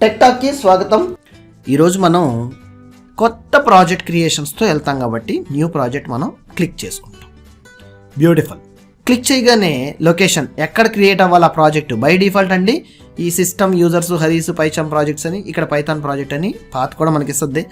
టెక్టాక్కి స్వాగతం. ఈరోజు మనం కొత్త ప్రాజెక్ట్ క్రియేషన్స్తో వెళ్తాం కాబట్టి న్యూ ప్రాజెక్ట్ మనం క్లిక్ చేసుకుంటాం. బ్యూటిఫుల్. క్లిక్ చేయగానే లొకేషన్ ఎక్కడ క్రియేట్ అవ్వాలి ఆ ప్రాజెక్టు బై డిఫాల్ట్ అండి ఈ సిస్టమ్ యూజర్స్ హరీస్ పైచామ్ ప్రాజెక్ట్స్ అని ఇక్కడ పైథాన్ ప్రాజెక్ట్ అని పాత్ కూడా మనకి ఇస్తుంది.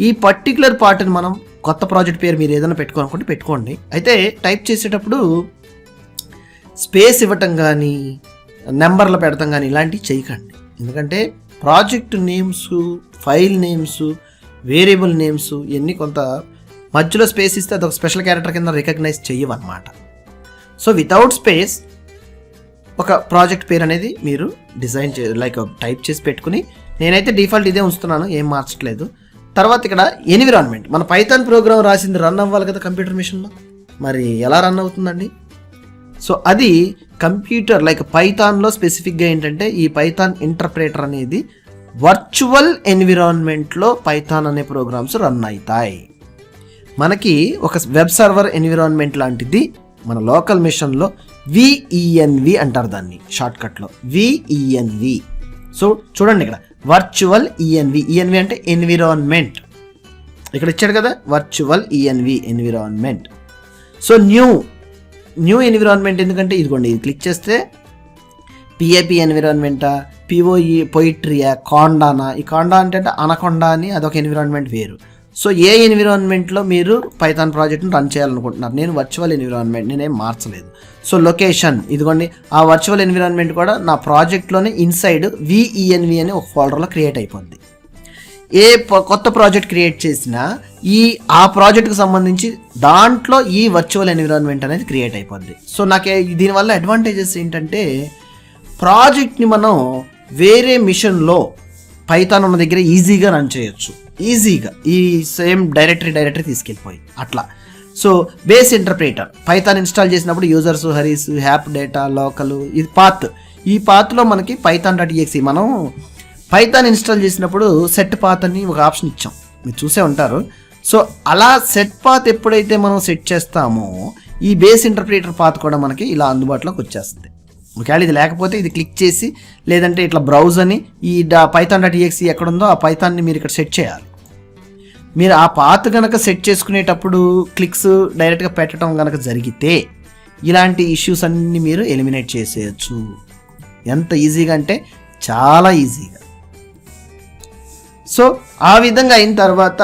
ఈ పర్టికులర్ పార్ట్ని మనం కొత్త ప్రాజెక్ట్ పేరు మీరు ఏదైనా పెట్టుకోవాలనుకుంటే పెట్టుకోండి. అయితే టైప్ చేసేటప్పుడు స్పేస్ ఇవ్వటం కానీ నెంబర్లు పెడతాం కానీ ఇలాంటివి చేయకండి. ఎందుకంటే project names, file names, variable names ఇవన్నీ కొంత మధ్యలో స్పేస్ ఇస్తే అదొక స్పెషల్ క్యారెక్టర్ కింద రికగ్నైజ్ చెయ్యవన్నమాట. సో వితౌట్ స్పేస్ ఒక ప్రాజెక్ట్ పేరు అనేది మీరు డిజైన్ టైప్ చేసి పెట్టుకుని, నేనైతే డిఫాల్ట్ ఇదే ఉంచుతున్నాను, ఏం మార్చట్లేదు. తర్వాత ఇక్కడ ఎన్విరాన్మెంట్, మన పైథాన్ ప్రోగ్రామ్ రాసింది రన్ అవ్వాలి కదా కంప్యూటర్ మిషన్లో, మరి ఎలా రన్ అవుతుందండి? సో అది కంప్యూటర్ పైథాన్లో స్పెసిఫిక్గా ఏంటంటే ఈ పైథాన్ ఇంటర్ప్రేటర్ అనేది వర్చువల్ ఎన్విరాన్మెంట్లో పైథాన్ అనే ప్రోగ్రామ్స్ రన్ అవుతాయి. మనకి ఒక వెబ్ సర్వర్ ఎన్విరాన్మెంట్ లాంటిది మన లోకల్ మిషన్లో విఈఎన్వి అంటారు దాన్ని షార్ట్కట్లో, విఈఎన్వి. సో చూడండి ఇక్కడ వర్చువల్ ఈఎన్వి అంటే ఎన్విరాన్మెంట్, ఇక్కడ ఇచ్చాడు కదా virtual ENV environment. So new environment ఎందుకంటే ఇదిగోండి, ఇది క్లిక్ చేస్తే పిఏపి ఎన్విరాన్మెంటా, పిఓఈ పొయిట్రియా, కాండానా, ఈ కాండా అంటే అనకొండ అని అదొక ఎన్విరాన్మెంట్ వేరు. సో ఏ ఎన్విరాన్మెంట్లో మీరు పైథాన్ ప్రాజెక్ట్ని రన్ చేయాలనుకుంటున్నారు? నేను వర్చువల్ ఎన్విరాన్మెంట్, నేనేం మార్చలేదు. సో లొకేషన్ ఇదిగోండి, ఆ వర్చువల్ ఎన్విరాన్మెంట్ కూడా నా ప్రాజెక్ట్లోనే ఇన్సైడ్ విఈఎన్వి అని ఒక ఫోల్డర్లో క్రియేట్ అయిపోద్ది. ఏ కొత్త ప్రాజెక్ట్ క్రియేట్ చేసినా ఆ ప్రాజెక్ట్కి సంబంధించి దాంట్లో ఈ వర్చువల్ ఎన్విరాన్మెంట్ అనేది క్రియేట్ అయిపోద్ది. సో నాకు దీనివల్ల అడ్వాంటేజెస్ ఏంటంటే ప్రాజెక్ట్ని మనం వేరే మిషన్లో పైథాన్ ఉన్న దగ్గర ఈజీగా రన్ చేయొచ్చు, ఈజీగా ఈ సేమ్ డైరెక్టరీ తీసుకెళ్ళిపోయి అట్లా. సో బేస్ ఇంటర్ప్రేటర్ పైథాన్ ఇన్స్టాల్ చేసినప్పుడు యూజర్స్ హరీస్ హ్యాప్ డేటా లోకల్ ఇది పాత్, ఈ పాత్లో మనకి python.exe మనం పైథాన్ ఇన్స్టాల్ చేసినప్పుడు సెట్ పాత్ అని ఒక ఆప్షన్ ఇచ్చాం, మీరు చూసే ఉంటారు. సో అలా సెట్ పాత్ ఎప్పుడైతే మనం సెట్ చేస్తామో ఈ బేస్ ఇంటర్ప్రిటర్ పాత్ కూడా మనకి ఇలా అందుబాటులోకి వచ్చేస్తుంది. ఒకవేళ ఇది లేకపోతే ఇది క్లిక్ చేసి, లేదంటే ఇట్లా బ్రౌజ్ అని ఈ python.exe ఎక్కడుందో ఆ పైథాన్ని మీరు ఇక్కడ సెట్ చేయాలి. మీరు ఆ పాత్ కనుక సెట్ చేసుకునేటప్పుడు క్లిక్స్ డైరెక్ట్గా పెట్టడం కనుక జరిగితే ఇలాంటి ఇష్యూస్ అన్నీ మీరు ఎలిమినేట్ చేసేయచ్చు. ఎంత ఈజీగా అంటే చాలా ఈజీగా. సో ఆ విధంగా అయిన తర్వాత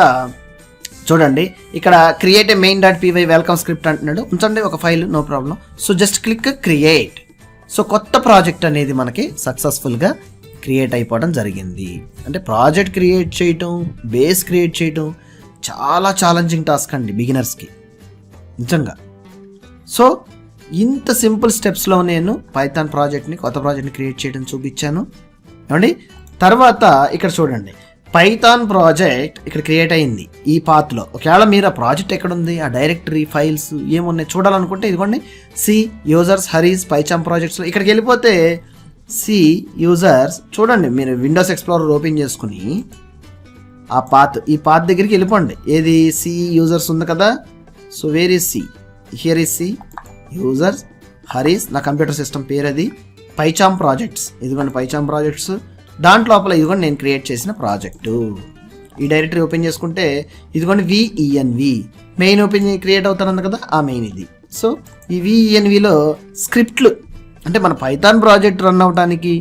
చూడండి ఇక్కడ create a main.py welcome script అంటున్నాడు, ఉంచండి ఒక file, no problem. So just click create. So కొత్త ప్రాజెక్ట్ అనేది మనకి సక్సెస్ఫుల్గా క్రియేట్ అయిపోవడం జరిగింది. అంటే ప్రాజెక్ట్ క్రియేట్ చేయటం, బేస్ క్రియేట్ చేయటం చాలా ఛాలెంజింగ్ టాస్క్ అండి బిగినర్స్కి నిజంగా. సో ఇంత సింపుల్ స్టెప్స్లో నేను పైథాన్ కొత్త ప్రాజెక్ట్ని క్రియేట్ చేయడం చూపించాను ఏమండి. తర్వాత ఇక్కడ చూడండి పైథాన్ ప్రాజెక్ట్ ఇక్కడ క్రియేట్ అయింది ఈ పాత్లో. ఒకవేళ మీరు ఆ ప్రాజెక్ట్ ఎక్కడుంది, ఆ డైరెక్టరీ ఫైల్స్ ఏమున్నాయి చూడాలనుకుంటే ఇదిగోండి సి యూజర్స్ హరీస్ పైచామ్ ప్రాజెక్ట్స్లో ఇక్కడికి వెళ్ళిపోతే సి యూజర్స్ చూడండి, మీరు విండోస్ ఎక్స్ప్లోరర్ ఓపెన్ చేసుకుని ఈ పాత్ దగ్గరికి వెళ్ళిపోండి. ఏది సి యూజర్స్ ఉంది కదా, so where is C, here is C users Haris, నా కంప్యూటర్ సిస్టమ్ పేరు అది, పైచామ్ ప్రాజెక్ట్స్ ఇదిగోండి పైచామ్ ప్రాజెక్ట్స్, దాంట్లో లోపల ఇదిగోండి నేను క్రియేట్ చేసిన ప్రాజెక్టు. ఈ డైరెక్టరీ ఓపెన్ చేసుకుంటే ఇదిగోండి విఈఎన్వి మెయిన్ క్రియేట్ అవుతాను కదా, ఆ మెయిన్ ఇది. సో ఈ విఈఎన్విలో స్క్రిప్ట్లు అంటే మన పైథాన్ ప్రాజెక్ట్ రన్ అవ్వడానికి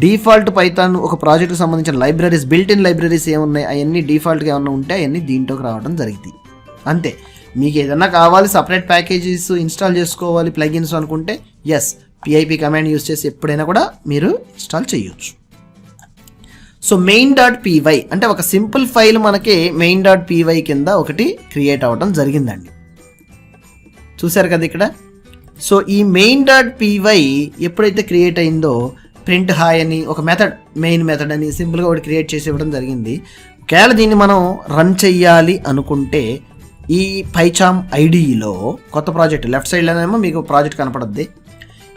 డిఫాల్ట్ పైథాన్ ఒక ప్రాజెక్ట్కి సంబంధించిన లైబ్రరీస్, బిల్ట్ ఇన్ లైబ్రరీస్ ఏమున్నాయి అవన్నీ డిఫాల్ట్గా ఏమన్నా ఉంటే అవన్నీ దీంట్లోకి రావడం జరిగింది. అంతే. మీకు ఏదన్నా కావాలి సపరేట్ ప్యాకేజెస్ ఇన్స్టాల్ చేసుకోవాలి ప్లగిన్స్ అనుకుంటే ఎస్ పిఐపి కమాండ్ యూస్ చేసి ఎప్పుడైనా కూడా మీరు ఇన్స్టాల్ చేయొచ్చు. సో main.py అంటే ఒక సింపుల్ ఫైల్ మనకి main.py కింద ఒకటి క్రియేట్ అవ్వడం జరిగిందండి, చూసారు కదా ఇక్కడ. సో ఈ main.py ఎప్పుడైతే క్రియేట్ అయిందో ప్రింట్ హాయ్ అని ఒక మెయిన్ మెథడ్ అని సింపుల్గా ఒకటి క్రియేట్ చేసి ఇవ్వడం జరిగింది. ఒకవేళ దీన్ని మనం రన్ చెయ్యాలి అనుకుంటే ఈ పైచామ్ ఐడిలో కొత్త ప్రాజెక్ట్ లెఫ్ట్ సైడ్లోనేమో మీకు ప్రాజెక్ట్ కనపడద్ది,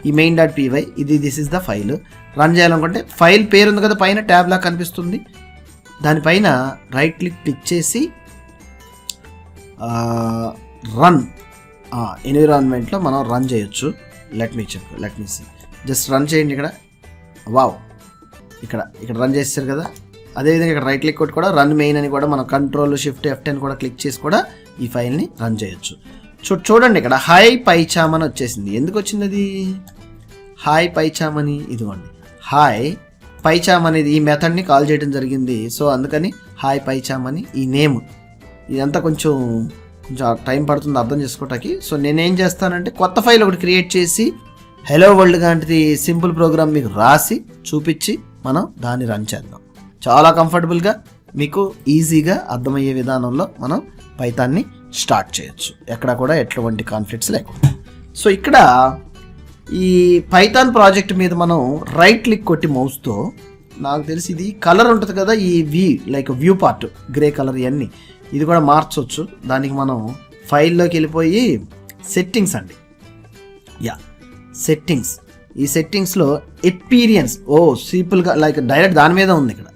ఈ main.py this is the file. Run చేయాలనుకుంటే ఫైల్ పేరు ఉంది కదా పైన ట్యాబ్ లాగా కనిపిస్తుంది, దానిపైన రైట్ క్లిక్ చేసి రన్ ఎన్విరాన్మెంట్లో మనం రన్ చేయొచ్చు. Let me see, just run చేయండి ఇక్కడ. వావ్, ఇక్కడ రన్ చేస్తారు కదా, అదేవిధంగా ఇక్కడ రైట్ క్లిక్ కొట్టి కూడా రన్ మెయిన్ అని కూడా మనం కంట్రోల్ షిఫ్ట్ F10 కూడా క్లిక్ చేసి కూడా ఈ ఫైల్ని రన్ చేయొచ్చు. చూడండి ఇక్కడ హాయ్ పైచామ్ అని వచ్చేసింది. ఎందుకు వచ్చింది అది హాయ్ పైచామ్ అని? ఇదిగోండి హాయ్ పైచామ్ అనేది ఈ మెథడ్ని కాల్ చేయడం జరిగింది. సో అందుకని హాయ్ పైచామ్ అని ఈ నేమ్. ఇదంతా కొంచెం టైం పడుతుంది అర్థం చేసుకోవటానికి. సో నేనేం చేస్తానంటే కొత్త ఫైల్ ఒకటి క్రియేట్ చేసి హలో వరల్డ్ లాంటిది సింపుల్ ప్రోగ్రామ్ మీకు రాసి చూపించి మనం దాన్ని రన్ చేద్దాం. చాలా కంఫర్టబుల్గా మీకు ఈజీగా అర్థమయ్యే విధానంలో మనం పైథాన్ని స్టార్ట్ చేయొచ్చు, ఎక్కడ కూడా ఎటువంటి కాన్ఫ్లిక్ట్స్ లేకుండా. సో ఇక్కడ ఈ పైథాన్ ప్రాజెక్ట్ మీద మనం రైట్ క్లిక్ కొట్టి మౌస్తో, నాకు తెలిసి ఇది కలర్ ఉంటుంది కదా, ఈ వ్యూ పార్ట్ గ్రే కలర్, ఇవన్నీ ఇది కూడా మార్చవచ్చు. దానికి మనం ఫైల్లోకి వెళ్ళిపోయి సెట్టింగ్స్ అండి, సెట్టింగ్స్. ఈ సెట్టింగ్స్లో ఎపీరియన్స్ సింపుల్గా లైక్ డైరెక్ట్ దాని మీద ఉంది, ఇక్కడ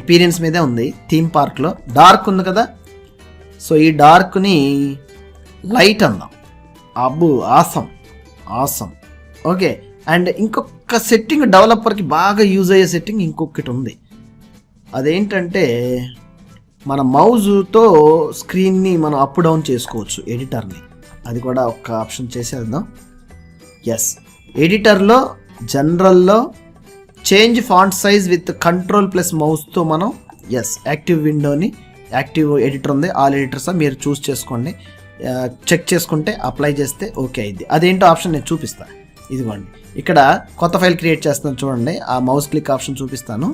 ఎపీరియన్స్ మీదే ఉంది. థీమ్ పార్క్లో డార్క్ ఉంది కదా, సో ఈ డార్క్ని లైట్ అందాం. అబ్బు ఆసమ్ ఓకే. అండ్ ఇంకొక సెట్టింగ్ డెవలపర్కి బాగా యూజ్ అయ్యే సెట్టింగ్ ఇంకొకటి ఉంది. అదేంటంటే మన మౌజ్తో స్క్రీన్ని మనం అప్ డౌన్ చేసుకోవచ్చు ఎడిటర్ని. అది కూడా ఒక ఆప్షన్ చేసేద్దాం. ఎస్, ఎడిటర్లో జనరల్లో change font size with control plus మౌస్తో మనం యాక్టివ్ విండోని, యాక్టివ్ ఎడిటర్ ఉంది, ఆల్ ఎడిటర్స్ మీరు చూస్ చేసుకోండి. చెక్ చేసుకుంటే అప్లై చేస్తే ఓకే అయింది. అదేంటో ఆప్షన్ నేను చూపిస్తాను. ఇదిగోండి ఇక్కడ కొత్త ఫైల్ క్రియేట్ చేస్తాను చూడండి, ఆ మౌస్ క్లిక్ ఆప్షన్ చూపిస్తాను.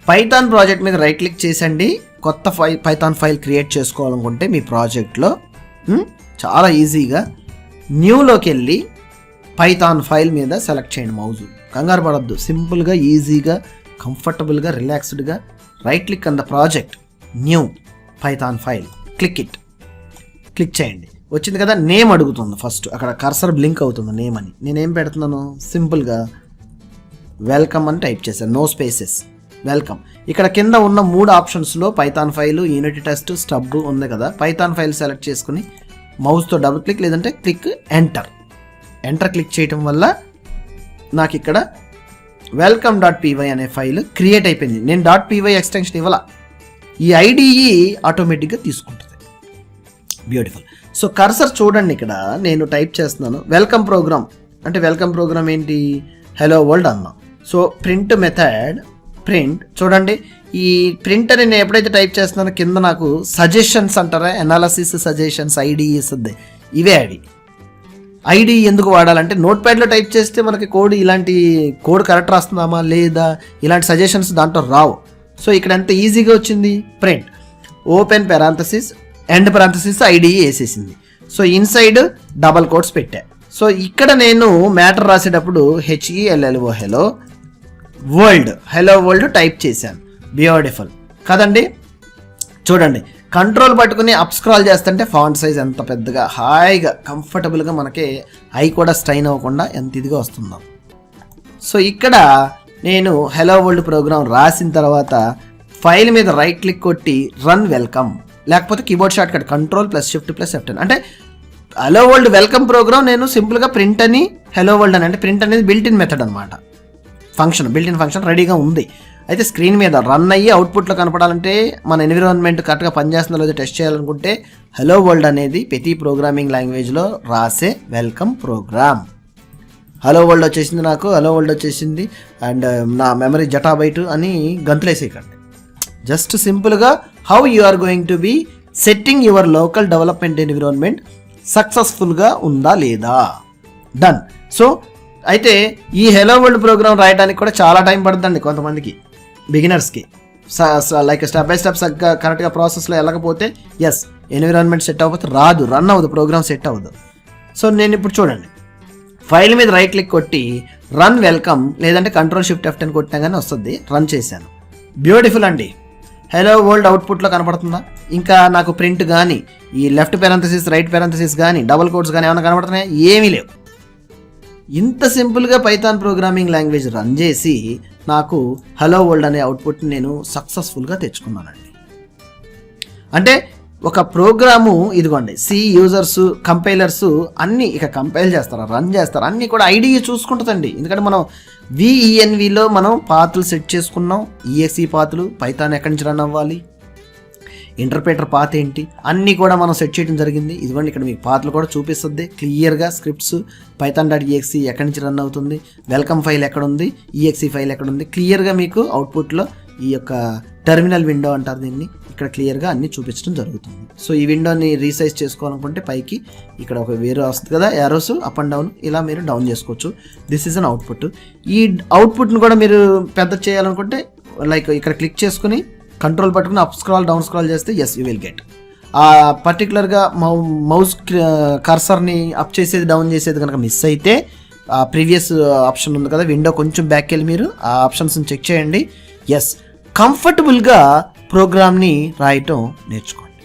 పైథాన్ ప్రాజెక్ట్ మీద రైట్ క్లిక్ చేసండి. కొత్త పైథాన్ ఫైల్ క్రియేట్ చేసుకోవాలనుకుంటే మీ ప్రాజెక్ట్లో చాలా ఈజీగా న్యూలోకి వెళ్ళి పైథాన్ ఫైల్ మీద సెలెక్ట్ చేయండి. మౌజ్ కంగారు పడద్దు, సింపుల్గా ఈజీగా కంఫర్టబుల్గా రిలాక్స్డ్గా right click on the project, new Python file, click చేయండి. వచ్చింది కదా, నేమ్ అడుగుతుంది. ఫస్ట్ అక్కడ కర్సర్ బ్లింక్ అవుతుంది నేమ్ అని. నేనేం పెడుతున్నాను, సింపుల్గా వెల్కమ్ అని టైప్ చేశాను, నో స్పేసెస్, వెల్కమ్. ఇక్కడ కింద ఉన్న 3 ఆప్షన్స్లో Python file, unity test, stub ఉంది కదా. పైథాన్ ఫైల్ సెలెక్ట్ చేసుకుని మౌస్తో డబుల్ క్లిక్ లేదంటే క్లిక్ ఎంటర్ క్లిక్ చేయటం వల్ల నాకు ఇక్కడ welcome.py అనే ఫైల్ క్రియేట్ అయిపోయింది. నేను .py ఎక్స్టెన్షన్ ఇవ్వాల, ఈ ఐడిఈ ఆటోమేటిక్గా తీసుకుంటుంది. బ్యూటిఫుల్. సో కర్సర్ చూడండి, ఇక్కడ నేను టైప్ చేస్తున్నాను వెల్కమ్ ప్రోగ్రామ్. అంటే వెల్కమ్ ప్రోగ్రామ్ ఏంటి, హలో వరల్డ్ అన్నాం. సో ప్రింట్ మెథడ్, ప్రింట్ చూడండి. ఈ ప్రింట్ అని నేను ఎప్పుడైతే టైప్ చేస్తున్నానో కింద నాకు సజెషన్స్ అంటారా, అనాలసిస్ సజెషన్స్, ఐడిఈస్ ఉంది. ఇవే ఐడి ఎందుకు వాడాలంటే నోట్ ప్యాడ్లో టైప్ చేస్తే మనకి ఇలాంటి కోడ్ కరెక్ట్ రాస్తున్నామా లేదా, ఇలాంటి సజెషన్స్ దాంట్లో రావు. సో ఇక్కడ ఎంత ఈజీగా వచ్చింది, print open parenthesis end parenthesis IDE వేసేసింది. సో ఇన్సైడ్ డబల్ కోట్స్ పెట్టా. సో ఇక్కడ నేను మ్యాటర్ రాసేటప్పుడు HELLO హలో వరల్డ్ టైప్ చేశాను. బ్యూటిఫుల్ కదండి. చూడండి, కంట్రోల్ పట్టుకుని అప్ స్క్రాల్ చేస్తుంటే ఫాంట్ సైజ్ ఎంత పెద్దగా హాయిగా కంఫర్టబుల్గా మనకి ఐ కూడా స్ట్రైన్ అవ్వకుండా ఎంత ఇదిగా వస్తుందో. సో ఇక్కడ నేను హలో వరల్డ్ ప్రోగ్రామ్ రాసిన తర్వాత ఫైల్ మీద రైట్ క్లిక్ కొట్టి రన్ వెల్కమ్, లేకపోతే keyboard short cut control plus shift plus F10. అంటే హలో వరల్డ్ వెల్కమ్ ప్రోగ్రామ్ నేను సింపుల్గా ప్రింట్ అని హలో వరల్డ్ అని, అంటే ప్రింట్ అనేది బిల్ట్-ఇన్ మెథడ్ అనమాట, బిల్ట్-ఇన్ ఫంక్షన్ రెడీగా ఉంది. అయితే స్క్రీన్ మీద రన్ అయ్యి అవుట్పుట్లో కనపడాలంటే మన ఎన్విరాన్మెంట్ కరెక్ట్గా పనిచేస్తుందో లేదో టెస్ట్ చేయాలనుకుంటే హలో వరల్డ్ అనేది ప్రతి ప్రోగ్రామింగ్ లాంగ్వేజ్లో రాసే వెల్కమ్ ప్రోగ్రామ్. హలో వరల్డ్ వచ్చేసింది, నాకు హలో వరల్డ్ వచ్చేసింది అండ్ నా మెమరీ జటాబైట్ అని గంతులేసేయకండి. జస్ట్ సింపుల్గా how you are going to be setting your local development environment సక్సెస్ఫుల్గా ఉందా లేదా, డన్. సో అయితే ఈ హలో వరల్డ్ ప్రోగ్రామ్ రాయడానికి కూడా చాలా టైం పడుతుందండి కొంతమందికి, బిగినర్స్కి. లైక్ స్టెప్ బై స్టెప్ కరెక్ట్గా ప్రాసెస్లో వెళ్ళకపోతే ఎన్విరాన్మెంట్ సెట్ అవ్వకపోతే రాదు, రన్ అవ్వదు, ప్రోగ్రామ్ సెట్ అవ్వదు. సో నేను ఇప్పుడు చూడండి ఫైల్ మీద రైట్ క్లిక్ కొట్టి రన్ వెల్కమ్ లేదంటే కంట్రోల్ షిఫ్ట్ F10 కొట్టినా కానీ వస్తుంది, రన్ చేశాను. బ్యూటిఫుల్ అండి. హలో వరల్డ్ అవుట్పుట్లో కనపడుతుందా? ఇంకా నాకు ప్రింట్ కానీ ఈ లెఫ్ట్ పెరాంథసిస్ రైట్ పెరాంథసిస్ కానీ డబల్ కోట్స్ కానీ ఏమైనా కనపడుతున్నాయా? ఏమీ లేవు. ఇంత సింపుల్గా పైథాన్ ప్రోగ్రామింగ్ లాంగ్వేజ్ రన్ చేసి నాకు హలో వరల్డ్ అనే అవుట్పుట్ని నేను సక్సెస్ఫుల్గా తెచ్చుకున్నానండి. అంటే ఒక ప్రోగ్రాము ఇదిగోండి సి యూజర్స్ కంపైలర్స్ అన్నీ ఇక కంపైల్ చేస్తారు, రన్ చేస్తారు, అన్నీ కూడా ఐడియా చూసుకుంటుందండి. ఎందుకంటే మనం విఈఎన్విలో మనం పాత్రలు సెట్ చేసుకున్నాం, ఈఎక్సీ పాత్రలు, పైథాన్ ఎక్కడి నుంచి రన్ అవ్వాలి, ఇంటర్ప్రిటర్ పాత ఏంటి అన్నీ కూడా మనం సెట్ చేయడం జరిగింది. ఇదిగోండి ఇక్కడ మీకు పాత్రలు కూడా చూపిస్తుంది క్లియర్గా, స్క్రిప్ట్స్ python.exe ఎక్కడి నుంచి రన్ అవుతుంది, వెల్కమ్ ఫైల్ ఎక్కడ ఉంది, ఈఎక్సీ ఫైల్ ఎక్కడ ఉంది, క్లియర్గా మీకు అవుట్పుట్లో ఈ యొక్క టెర్మినల్ విండో అంటారు దీన్ని, ఇక్కడ క్లియర్గా అన్నీ చూపించడం జరుగుతుంది. సో ఈ విండోని రీసైజ్ చేసుకోవాలనుకుంటే పైకి ఇక్కడ ఒక వేరే వస్తుంది కదా యారోస్, అప్ అండ్ డౌన్, ఇలా మీరు డౌన్ చేసుకోవచ్చు. This is an output. ఈ అవుట్పుట్ని కూడా మీరు పెద్ద చేయాలనుకుంటే లైక్ ఇక్కడ క్లిక్ చేసుకుని కంట్రోల్ పట్టుకుని అప్ స్క్రాల్ డౌన్ స్క్రాల్ చేస్తే ఎస్ యూ విల్ గెట్. పర్టికులర్గా మౌస్ కర్సర్ని అప్ చేసేది డౌన్ చేసేది కనుక మిస్ అయితే ప్రీవియస్ ఆప్షన్ ఉంది కదా విండో, కొంచెం బ్యాక్ వెళ్ళి మీరు ఆ ఆప్షన్స్ని చెక్ చేయండి. ఎస్, కంఫర్టబుల్గా ప్రోగ్రామ్ని రాయటం నేర్చుకోండి.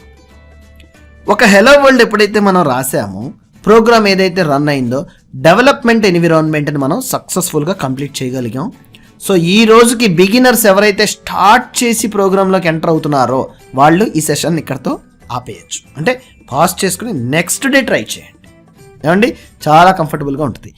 ఒక హెలో వరల్డ్ ఎప్పుడైతే మనం రాసామో ప్రోగ్రామ్ ఏదైతే రన్ అయిందో డెవలప్మెంట్ ఎన్విరాన్మెంట్ని మనం సక్సెస్ఫుల్గా కంప్లీట్ చేయగలిగాం. సో ఈ రోజుకి బిగినర్స్ ఎవరైతే స్టార్ట్ చేసి ప్రోగ్రాంలోకి ఎంటర్ అవుతున్నారో వాళ్ళు ఈ సెషన్ ఇక్కడతో ఆపేయచ్చు, అంటే పాజ్ చేసుకుని నెక్స్ట్ డే ట్రై చేయండి. ఏమండి, చాలా కంఫర్టబుల్గా ఉంటుంది.